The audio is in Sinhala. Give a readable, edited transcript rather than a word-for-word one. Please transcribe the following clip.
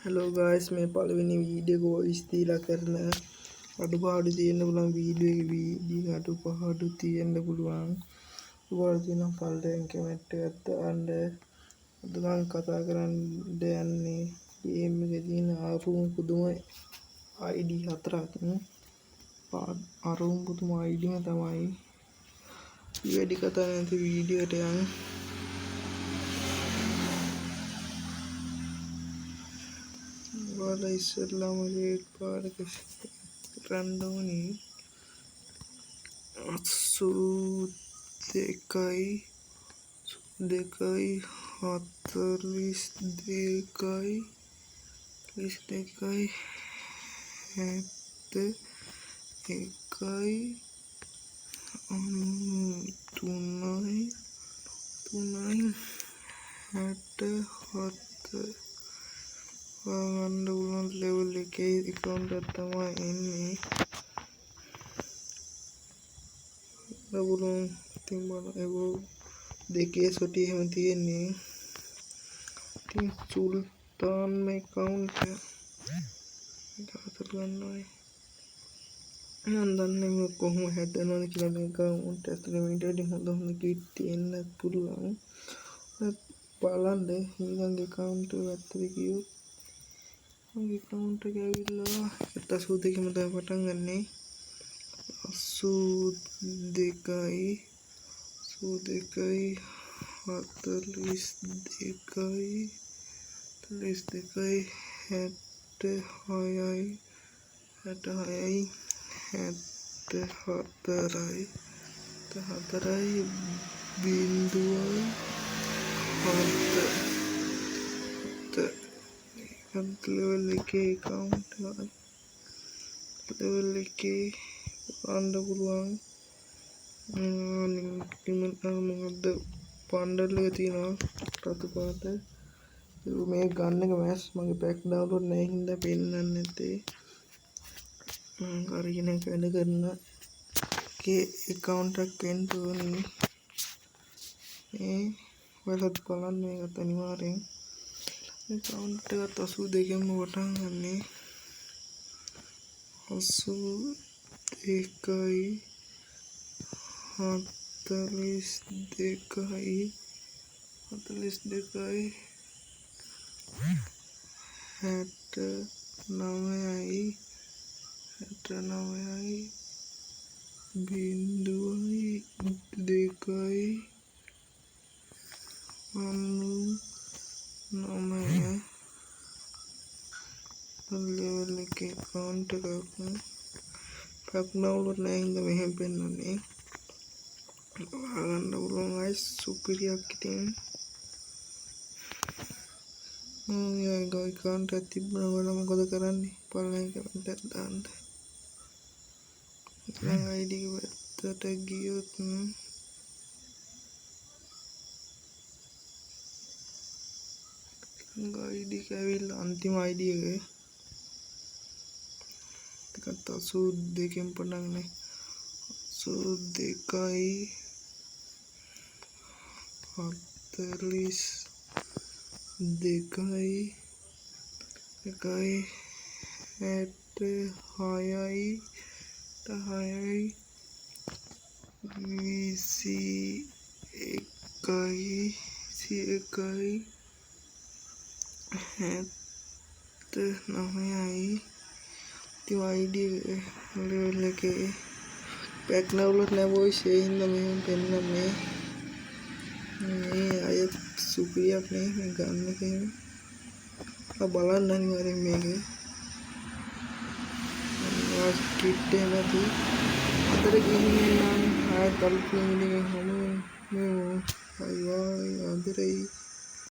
Hello guys, මේ පළවෙනි වීඩියෝ එක වොයිස් දීලා කරන අඩුපාඩු තියෙන්න පුළුවන් වීඩියෝ එකේ වීඩියෝ අඩුපාඩු තියෙන්න පුළුවන්. ඔයාලා තියෙන පළවෙනි කමෙන්ට් එකක් දාන්න. අද මම කතා කරන්න යන්නේ ගේම් එකේ තියෙන අරුම පුදුම ID 4ක්. අරුම පුදුම ID ම තමයි. වැඩි කතා නැති වීඩියෝ එකට යන්න. वाला इस्लाम रेट पार रंडोनी देकाई हाथलिस देकाई हैत एकाई तुनाई हैट हाथ ගන්න උනත් ලෙවල් එකේ account එක තමයි එන්නේ. ලබුණු ඉතින් බලන්න දෙකේ සොටි එහෙම තියෙන්නේ. ඉතින් සුල්තාන් මේ account එක දාලා ගන්නවයි. මම දන්නේ මේ කොහොම හැදෙනවද කියලා මේ account ඇතුලේ මීටරේ හොඳ කිට් තියෙන්න පුළුවන්. බලන්න ඊළඟ account එක ඇතුලේ ගියොත් මගේ account එක ඇවිල්ලා 82 ම තමයි පටන් ගන්නෙ 82යි 42යි 42යි 66යි 66යි 66යි 74යි 74යි බිඳුවයි 7 level එකේ account level එකේ අන්න පුළුවන් මොකද්ද බන්ඩල් එක තියෙනවා රතු පාට මේ ගන්න එක මෑස් මගේ පැක් ඩවුන්ලෝඩ් නැහැ හින්දා පෙන්නන්නේ නැත්තේ මම අරගෙන වැඩ කරන කේ account එකක් වෙන්න ඕනේ මේ ඔයාලත් බලන්න මේකත් අනිවාර්යෙන් account එක 82 ම පටන් ගන්නෙ 82යි 42යි 69යි 69යි බිඳුවයි 2යි 99 level එකේ account එකක් පැක් ඩවුන්ලෝඩ් නැහැ හින්දා මෙහෙම පෙන්නන්නේ ගන්න පුළුවන් guys සුපිරියක් ඉතින් මම account එකක් තිබුණා වල මොකද කරන්නේ පළවෙනි කමෙන්ට් එකක් දාන්න මම ID එකට ගියොත් ID එක ඇවිල්ලා අන්තිම ID එක 82 පටන් ගන්නේ 82යි 42යි 1යි 66යි 10යි 21යි 79යි ඉතින් ID level එකේ පැක් ඩවුන්ලෝඩ් නැහැ වොයිස් ඒ හින්දා මෙහෙම පෙන්නන්නේ මේ අය සුපිරියක් නේ මේ ගන්න එකේ බලන්න අනිවාර්යෙන් මේක කිට් එක නැති අතර ගිහින් නම් ආයෙත් අලුත් වීඩියෝ එකකින් හමු වෙමු අයියෝ අන්තරේ